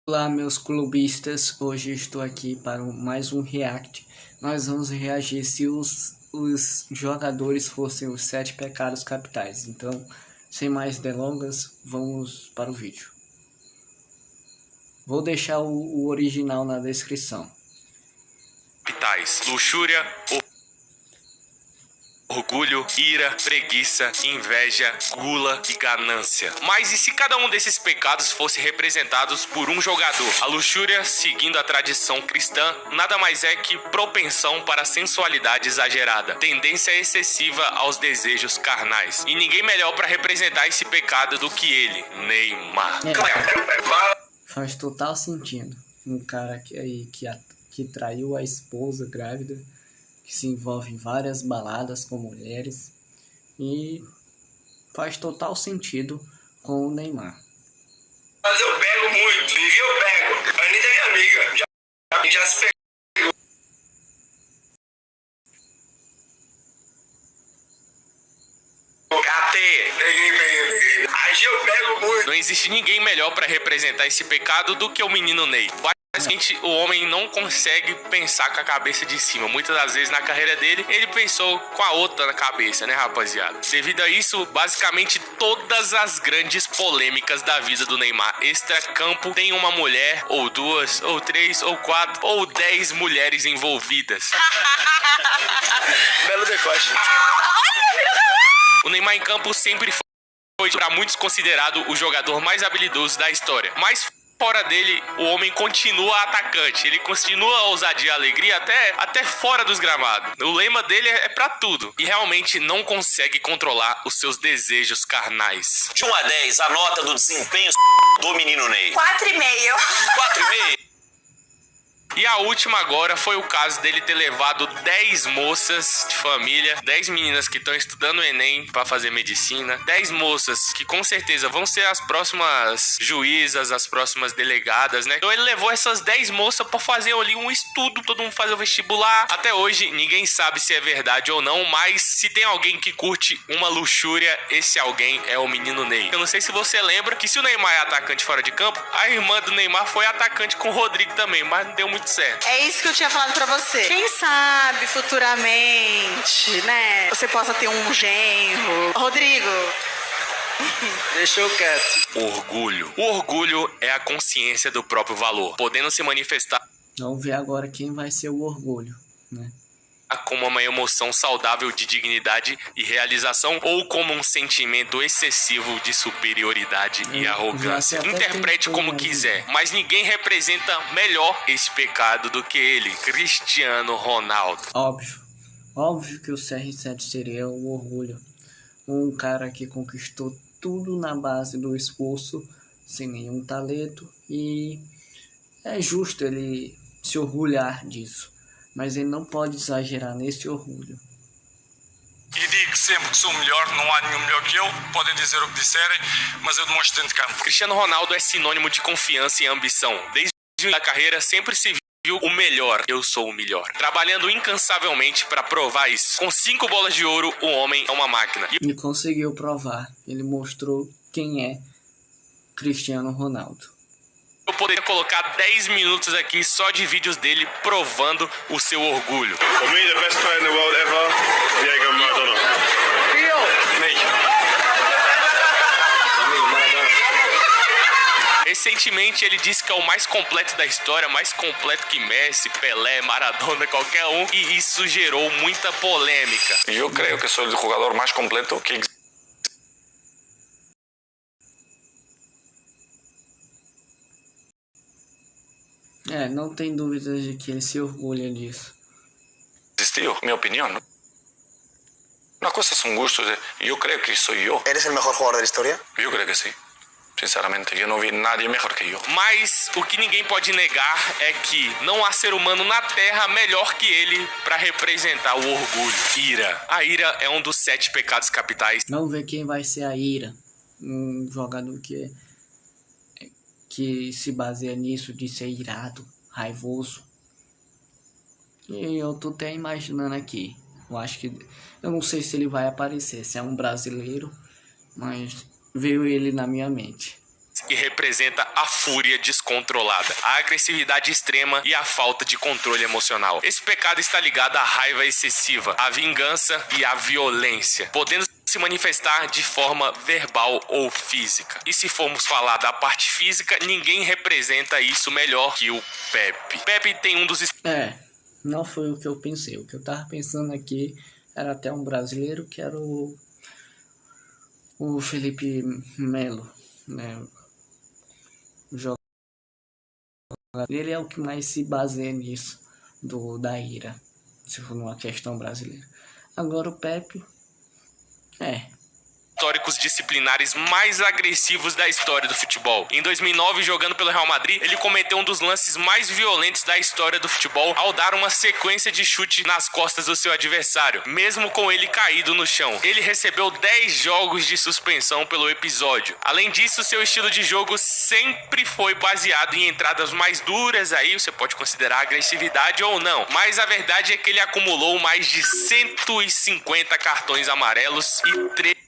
Olá, meus clubistas, hoje estou aqui para mais um react. Nós vamos reagir se os jogadores fossem os 7 pecados capitais. Então, sem mais delongas, vamos para o vídeo. Vou deixar o original na descrição. Capitais: luxúria, orgulho, ira, preguiça, inveja, gula e ganância. Mas e se cada um desses pecados fosse representados por um jogador? A luxúria, seguindo a tradição cristã, nada mais é que propensão para a sensualidade exagerada, tendência excessiva aos desejos carnais. E ninguém melhor para representar esse pecado do que ele, Neymar. Faz total sentido. Um cara que traiu a esposa grávida, que se envolve em várias baladas com mulheres, e faz total sentido com o Neymar. Mas eu pego muito, eu pego. A Anitta é minha amiga, já se pegou. Catei, peguei. Aí eu pego muito. Não existe ninguém melhor para representar esse pecado do que o menino Ney. Basicamente, o homem não consegue pensar com a cabeça de cima. Muitas das vezes na carreira dele, ele pensou com a outra na cabeça, né, rapaziada? Devido a isso, basicamente todas as grandes polêmicas da vida do Neymar extra-campo tem uma mulher, ou duas, ou três, ou quatro, ou 10 mulheres envolvidas. Belo decote. O Neymar em campo sempre foi para muitos considerado o jogador mais habilidoso da história. Mas fora dele, o homem continua atacante. Ele continua a ousadia e a alegria até fora dos gramados. O lema dele é pra tudo. E realmente não consegue controlar os seus desejos carnais. De 1 a 10, a nota do desempenho do menino Ney. 4,5. 4,5. E a última agora foi o caso dele ter levado 10 moças de família, 10 meninas que estão estudando o Enem para fazer medicina, 10 moças que com certeza vão ser as próximas juízas, as próximas delegadas, né? Então ele levou essas 10 moças para fazer ali um estudo, todo mundo fazer o vestibular. Até hoje ninguém sabe se é verdade ou não, mas se tem alguém que curte uma luxúria, esse alguém é o menino Ney. Eu não sei se você lembra que se o Neymar é atacante fora de campo, a irmã do Neymar foi atacante com o Rodrigo também, mas não deu muito certo. É isso que eu tinha falado pra você. Quem sabe futuramente, né? Você possa ter um genro. Rodrigo. Deixou quieto. Orgulho. O orgulho é a consciência do próprio valor, podendo se manifestar Vamos ver agora quem vai ser o orgulho, né? como uma emoção saudável de dignidade e realização ou como um sentimento excessivo de superioridade e arrogância. Interprete como quiser, mas ninguém representa melhor esse pecado do que ele, Cristiano Ronaldo. Óbvio que o CR7 seria o orgulho. Um cara que conquistou tudo na base do esforço, sem nenhum talento, e é justo ele se orgulhar disso. Mas ele não pode exagerar nesse orgulho. E digo sempre que sou o melhor, não há nenhum melhor que eu, podem dizer o que disserem, mas eu demonstro dentro de campo. Cristiano Ronaldo é sinônimo de confiança e ambição. Desde a carreira sempre se viu o melhor, eu sou o melhor. Trabalhando incansavelmente para provar isso. Com 5 bolas de ouro, o homem é uma máquina. Ele conseguiu provar, ele mostrou quem é Cristiano Ronaldo. Eu poderia colocar 10 minutos aqui só de vídeos dele provando o seu orgulho. For me, the best player in the world ever, Diego Maradona. Recentemente ele disse que é o mais completo da história, mais completo que Messi, Pelé, Maradona, qualquer um, e isso gerou muita polêmica. Eu creio que sou o jogador mais completo que Não tem dúvidas de que ele se orgulha disso. existiu, minha opinião. Uma coisa são gostos, eu creio que sou eu. Eres el mejor jugador de la historia? Eu creio que sim. Sinceramente, eu não vi nadie melhor que eu. Mas o que ninguém pode negar é que não há ser humano na Terra melhor que ele para representar o orgulho. Ira. A ira é um dos 7 pecados capitais. Vamos ver quem vai ser a Ira. Um jogador que se baseia nisso de ser irado, raivoso. E eu tô até imaginando aqui. Eu não sei se ele vai aparecer, se é um brasileiro, mas veio ele na minha mente. que representa a fúria descontrolada, a agressividade extrema e a falta de controle emocional. Esse pecado está ligado à raiva excessiva, à vingança e à violência, podendo se manifestar de forma verbal ou física. E se formos falar da parte física, ninguém representa isso melhor que o Pepe. Pepe tem um dos... Não foi o que eu pensei. O que eu tava pensando aqui era até um brasileiro, que era o Felipe Melo, né? Ele é o que mais se baseia nisso, da ira, se for numa questão brasileira. Agora o Pepe, históricos disciplinares mais agressivos da história do futebol. Em 2009, jogando pelo Real Madrid, ele cometeu um dos lances mais violentos da história do futebol ao dar uma sequência de chute nas costas do seu adversário, mesmo com ele caído no chão. Ele recebeu 10 jogos de suspensão pelo episódio. Além disso, seu estilo de jogo sempre foi baseado em entradas mais duras, aí você pode considerar agressividade ou não, mas a verdade é que ele acumulou mais de 150 cartões amarelos e 13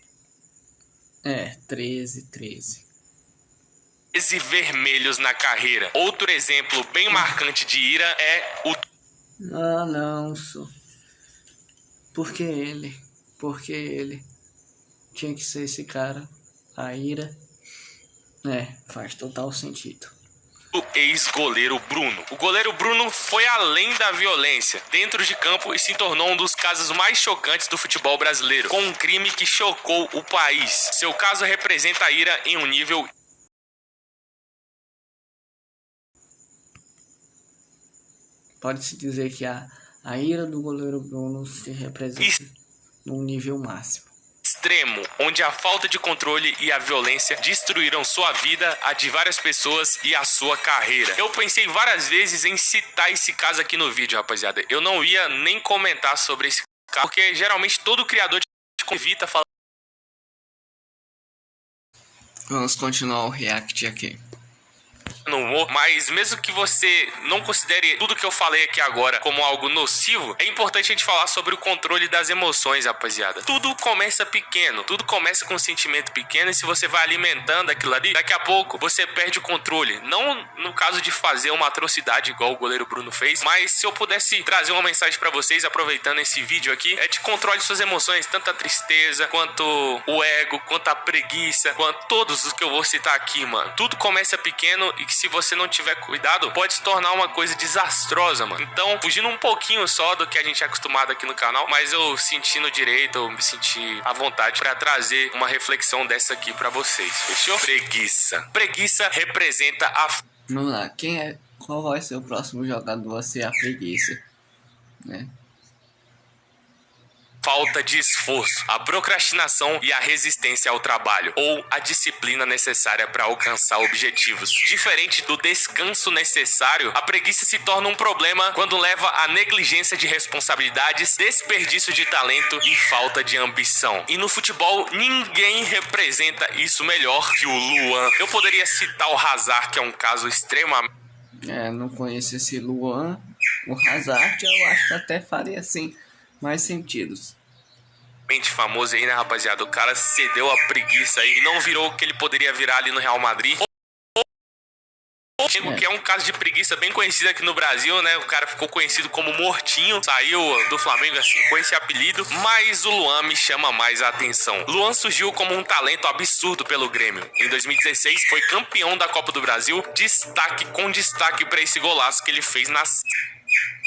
vermelhos na carreira. Outro exemplo bem marcante de ira é o... Por que ele? Tinha que ser esse cara. A ira. Faz total sentido. O ex-goleiro Bruno. O goleiro Bruno foi além da violência dentro de campo e se tornou um dos casos mais chocantes do futebol brasileiro, com um crime que chocou o país. Seu caso representa a ira em um nível... Pode-se dizer que a ira do goleiro Bruno se representa num nível máximo. Extremo, onde a falta de controle e a violência destruíram sua vida, a de várias pessoas e a sua carreira. Eu pensei várias vezes em citar esse caso aqui no vídeo, rapaziada. Eu não ia nem comentar sobre esse caso, porque geralmente todo criador evita falar. Vamos continuar o react aqui. No humor, mas mesmo que você não considere tudo que eu falei aqui agora como algo nocivo, é importante a gente falar sobre o controle das emoções, rapaziada. Tudo começa pequeno, tudo começa com um sentimento pequeno, e se você vai alimentando aquilo ali, daqui a pouco você perde o controle. Não no caso de fazer uma atrocidade igual o goleiro Bruno fez, mas se eu pudesse trazer uma mensagem pra vocês, aproveitando esse vídeo aqui, é de controle suas emoções, tanto a tristeza, quanto o ego, quanto a preguiça, quanto todos os que eu vou citar aqui, mano. Tudo começa pequeno e se você não tiver cuidado, pode se tornar uma coisa desastrosa, mano. Então, fugindo um pouquinho só do que a gente é acostumado aqui no canal, mas eu senti no direito, eu me senti à vontade pra trazer uma reflexão dessa aqui pra vocês, fechou? Preguiça. Preguiça representa a... Vamos lá, qual vai ser o próximo jogador a ser a preguiça, né? Falta de esforço, a procrastinação e a resistência ao trabalho, ou a disciplina necessária para alcançar objetivos. Diferente do descanso necessário, a preguiça se torna um problema quando leva à negligência de responsabilidades, desperdício de talento e falta de ambição. E no futebol, ninguém representa isso melhor que o Luan. Eu poderia citar o Hazard, que é um caso extremamente... Não conheço esse Luan. O Hazard eu acho que até faria assim mais sentidos. Famoso aí, né, rapaziada? O cara cedeu a preguiça aí e não virou o que ele poderia virar ali no Real Madrid. Que é um caso de preguiça bem conhecido aqui no Brasil, né? O cara ficou conhecido como Mortinho, saiu do Flamengo assim com esse apelido, mas o Luan me chama mais a atenção. Luan surgiu como um talento absurdo pelo Grêmio. Em 2016 foi campeão da Copa do Brasil, destaque para esse golaço que ele fez na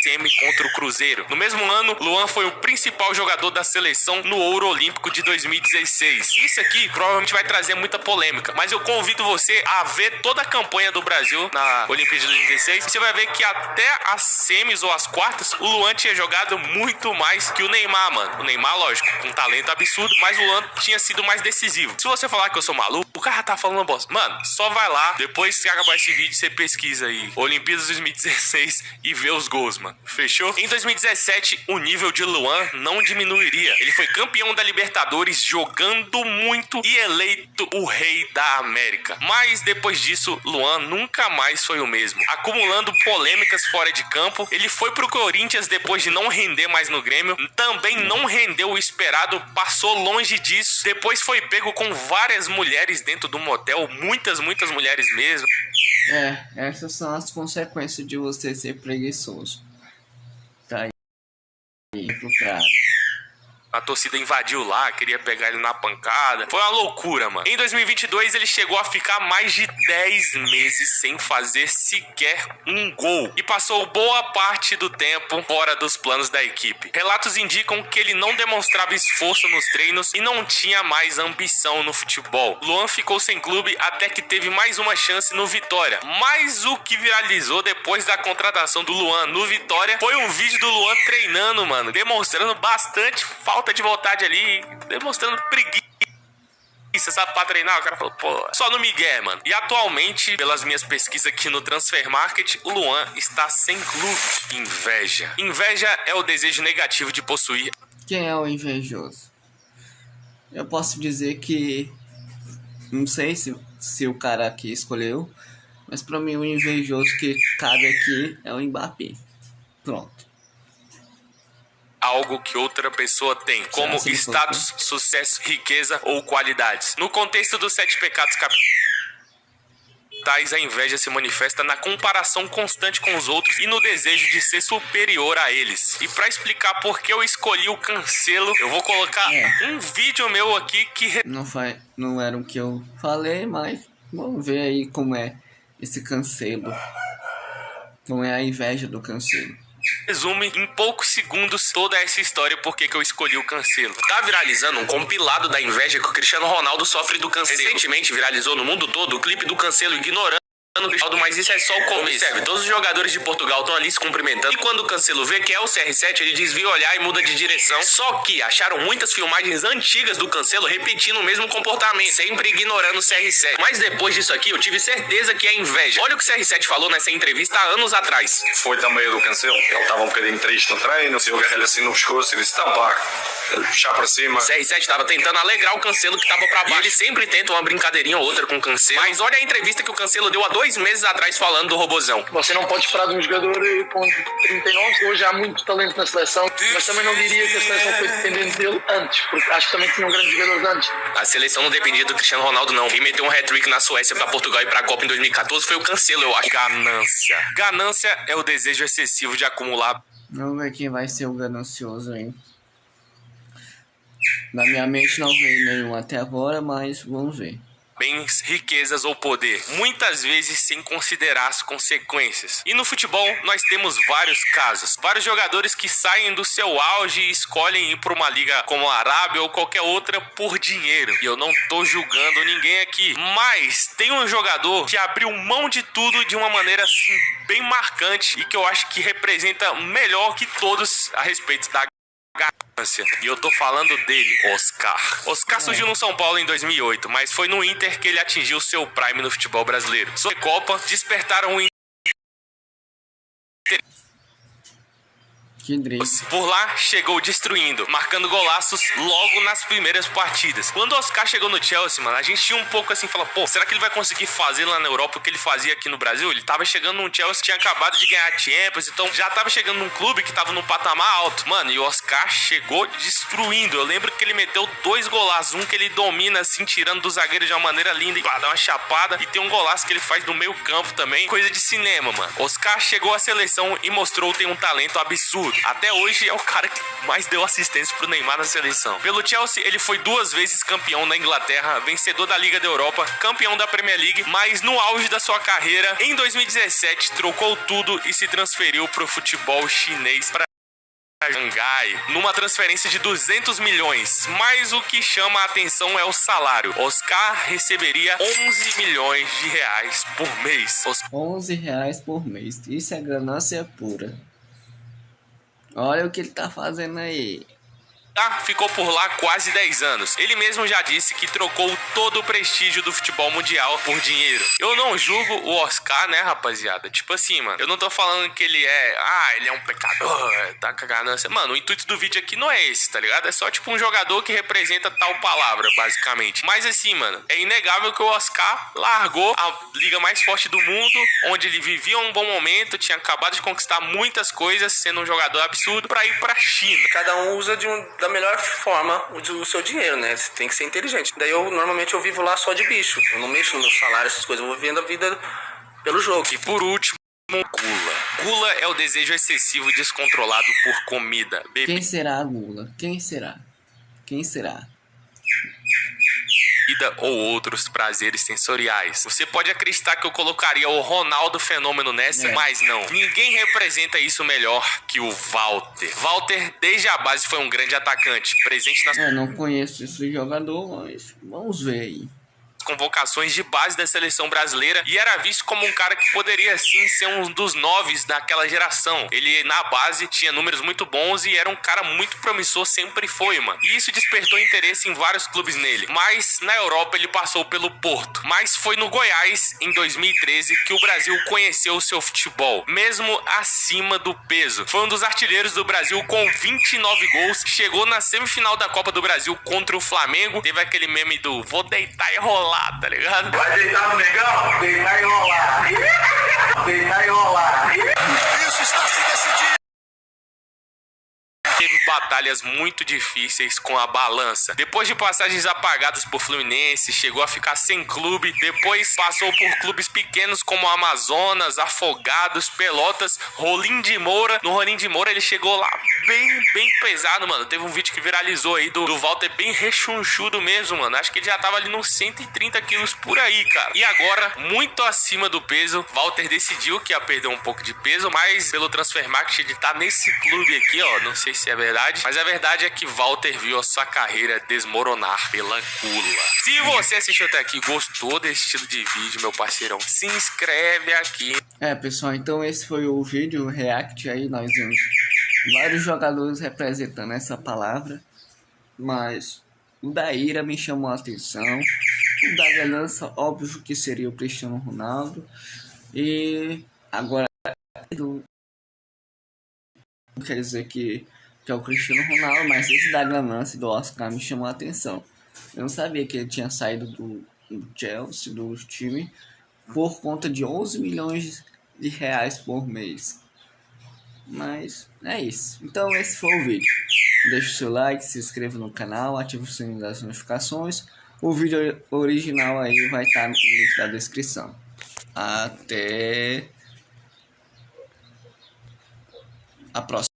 semi contra o Cruzeiro. No mesmo ano, Luan foi o principal jogador da seleção no Ouro Olímpico de 2016. Isso aqui provavelmente vai trazer muita polêmica, mas eu convido você a ver toda a campanha do Brasil na Olimpíada de 2016 e você vai ver que até as semis ou as quartas, o Luan tinha jogado muito mais que o Neymar, mano. O Neymar, lógico, com um talento absurdo, mas o Luan tinha sido mais decisivo. Se você falar que eu sou maluco, o cara tá falando bosta. Mano, só vai lá, depois que acabar esse vídeo, você pesquisa aí Olimpíadas 2016 e vê os gols, mano. mano. Fechou? Em 2017, o nível de Luan não diminuiria. Ele foi campeão da Libertadores jogando muito e eleito o rei da América. Mas depois disso, Luan nunca mais foi o mesmo. Acumulando polêmicas fora de campo, ele foi pro Corinthians depois de não render mais no Grêmio. Também não rendeu o esperado, passou longe disso. Depois foi pego com várias mulheres dentro do motel, muitas mulheres mesmo. Essas são as consequências de você ser preguiçoso. Tá aí pro cara. A torcida invadiu lá, queria pegar ele na pancada. Foi uma loucura, mano. Em 2022, ele chegou a ficar mais de 10 meses sem fazer sequer um gol. E passou boa parte do tempo fora dos planos da equipe. Relatos indicam que ele não demonstrava esforço nos treinos e não tinha mais ambição no futebol. Luan ficou sem clube até que teve mais uma chance no Vitória. Mas o que viralizou depois da contratação do Luan no Vitória foi um vídeo do Luan treinando, mano. Demonstrando bastante falta de vontade ali, demonstrando preguiça, sabe, pra treinar. O cara falou, pô, só no migué, mano. E atualmente, pelas minhas pesquisas aqui no Transfer Market, o Luan está sem clube. Inveja. Inveja é o desejo negativo de possuir. Quem é o invejoso? Eu posso dizer que não sei se o cara aqui escolheu, mas pra mim o invejoso que cabe aqui é o Mbappé. Pronto. Algo que outra pessoa tem, como status, sucesso, riqueza ou qualidades. No contexto dos 7 pecados capitais, a inveja se manifesta na comparação constante com os outros e no desejo de ser superior a eles. E para explicar por que eu escolhi o Cancelo, eu vou colocar um vídeo meu aqui que... Não era o que eu falei, mas vamos ver aí como é esse Cancelo. Como é a inveja do Cancelo. Resume em poucos segundos toda essa história e por que eu escolhi o Cancelo. Tá viralizando um compilado da inveja que o Cristiano Ronaldo sofre do Cancelo. Recentemente viralizou no mundo todo o clipe do Cancelo ignorando o Ronaldo, mas isso é só o começo. Observe, todos os jogadores de Portugal estão ali se cumprimentando e quando o Cancelo vê que é o CR7, ele desvia o olhar e muda de direção. Só que acharam muitas filmagens antigas do Cancelo repetindo o mesmo comportamento, sempre ignorando o CR7. Mas depois disso aqui, eu tive certeza que é inveja. Olha o que o CR7 falou nessa entrevista há anos atrás. Foi também o do Cancelo. Ele estava um bocadinho triste no treino, eu agarrei-lhe assim no pescoço e disse, tá pá, puxar para cima. O CR7 estava tentando alegrar o Cancelo que estava para baixo. E ele sempre tenta uma brincadeirinha ou outra com o Cancelo. Mas olha a entrevista que o Cancelo deu há 2 meses atrás falando do robozão. Você não pode esperar de um jogador com 39. Hoje há muito talento na seleção, mas também não diria que a seleção foi dependente dele antes, porque acho que também tinham grandes jogadores antes. A seleção não dependia do Cristiano Ronaldo, não. Quem meteu um hat-trick na Suécia para Portugal e para a Copa em 2014 foi o Cancelo, eu acho. Ganância. Ganância é o desejo excessivo de acumular. Vamos ver quem vai ser o ganancioso aí. Na minha mente não veio nenhum até agora, mas vamos ver. Bens, riquezas ou poder, muitas vezes sem considerar as consequências. E no futebol, nós temos vários casos. Vários jogadores que saem do seu auge e escolhem ir para uma liga como a Arábia ou qualquer outra por dinheiro. E eu não tô julgando ninguém aqui. Mas tem um jogador que abriu mão de tudo de uma maneira assim, bem marcante e que eu acho que representa melhor que todos a respeito da ganância. E eu tô falando dele, Oscar. Oscar surgiu no São Paulo em 2008, mas foi no Inter que ele atingiu seu prime no futebol brasileiro. Sua Copa despertaram o Por lá, chegou destruindo, marcando golaços logo nas primeiras partidas. Quando o Oscar chegou no Chelsea, mano, a gente tinha um pouco assim, falando, pô, será que ele vai conseguir fazer lá na Europa o que ele fazia aqui no Brasil? Ele tava chegando num Chelsea, tinha acabado de ganhar Champions, então já tava chegando num clube que tava num patamar alto. Mano, e o Oscar chegou destruindo. Eu lembro que ele meteu 2 golaços, um que ele domina assim, tirando do zagueiro de uma maneira linda e dá uma chapada, e tem um golaço que ele faz no meio campo também, coisa de cinema, mano. Oscar chegou à seleção e mostrou ter um talento absurdo. Até hoje é o cara que mais deu assistência pro Neymar na seleção. Pelo Chelsea, ele foi 2 vezes campeão na Inglaterra, vencedor da Liga da Europa, campeão da Premier League, mas no auge da sua carreira, em 2017, trocou tudo e se transferiu pro futebol chinês para Xangai, numa transferência de 200 milhões. Mas o que chama a atenção é o salário. Oscar receberia 11 milhões de reais por mês. 11 reais por mês. Isso é ganância pura. Olha o que ele tá fazendo aí. ficou por lá quase 10 anos. Ele mesmo já disse que trocou todo o prestígio do futebol mundial por dinheiro. Eu não julgo o Oscar, né, rapaziada? Tipo assim, mano, eu não tô falando que ele é um pecador, tá cagando. Mano, o intuito do vídeo aqui não é esse, tá ligado? É só tipo um jogador que representa tal palavra, basicamente. Mas assim, mano, é inegável que o Oscar largou a liga mais forte do mundo, onde ele vivia um bom momento, tinha acabado de conquistar muitas coisas, sendo um jogador absurdo, pra ir pra China. Cada um usa da melhor forma o seu dinheiro, né? Você tem que ser inteligente. Daí normalmente eu vivo lá só de bicho. Eu não mexo no meu salário, essas coisas. Eu vou vivendo a vida pelo jogo. E por último, gula. Gula é o desejo excessivo e descontrolado por comida. Quem será a gula? Quem será? Quem será? Ou outros prazeres sensoriais. Você pode acreditar que eu colocaria o Ronaldo Fenômeno nessa, mas não. Ninguém representa isso melhor que o Walter. Walter, desde a base, foi um grande atacante, presente nas... não conheço esse jogador, mas vamos ver aí. Convocações de base da seleção brasileira e era visto como um cara que poderia sim ser um dos 9 daquela geração. Ele na base tinha números muito bons e era um cara muito promissor, sempre foi, mano. E isso despertou interesse em vários clubes nele. Mas na Europa ele passou pelo Porto. Mas foi no Goiás, em 2013, que o Brasil conheceu o seu futebol, mesmo acima do peso. Foi um dos artilheiros do Brasil com 29 gols. Chegou na semifinal da Copa do Brasil contra o Flamengo. Teve aquele meme do vou deitar e rolar, tá ligado? Vai deitar no negão? Deitar e rolar. Deitar e rolar. Isso está se decidindo. Teve batalhas muito difíceis com a balança. Depois de passagens apagadas por Fluminense, chegou a ficar sem clube. Depois passou por clubes pequenos como Amazonas, Afogados, Pelotas, Rolim de Moura. No Rolim de Moura ele chegou lá bem pesado, mano. Teve um vídeo que viralizou aí do Walter bem rechonchudo mesmo, mano. Acho que ele já tava ali nos 130 quilos por aí, cara. E agora, muito acima do peso, Walter decidiu que ia perder um pouco de peso, mas pelo Transfermarkt ele tá nesse clube aqui, ó. Não sei se é verdade, mas a verdade é que Walter viu a sua carreira desmoronar pela gula. Se você assistiu até aqui e gostou desse estilo de vídeo, meu parceirão, se inscreve aqui. Pessoal, então esse foi o vídeo react aí, nós vimos vários jogadores representando essa palavra, mas o da ira me chamou a atenção, o da ganância, óbvio que seria o Cristiano Ronaldo, e agora quer dizer que é o Cristiano Ronaldo, mas esse da ganância do Oscar me chamou a atenção. Eu não sabia que ele tinha saído do Chelsea, do time, por conta de 11 milhões de reais por mês. Mas é isso. Então esse foi o vídeo. Deixe o seu like, se inscreva no canal, ative o sininho das notificações. O vídeo original aí vai estar no link da descrição. Até a próxima.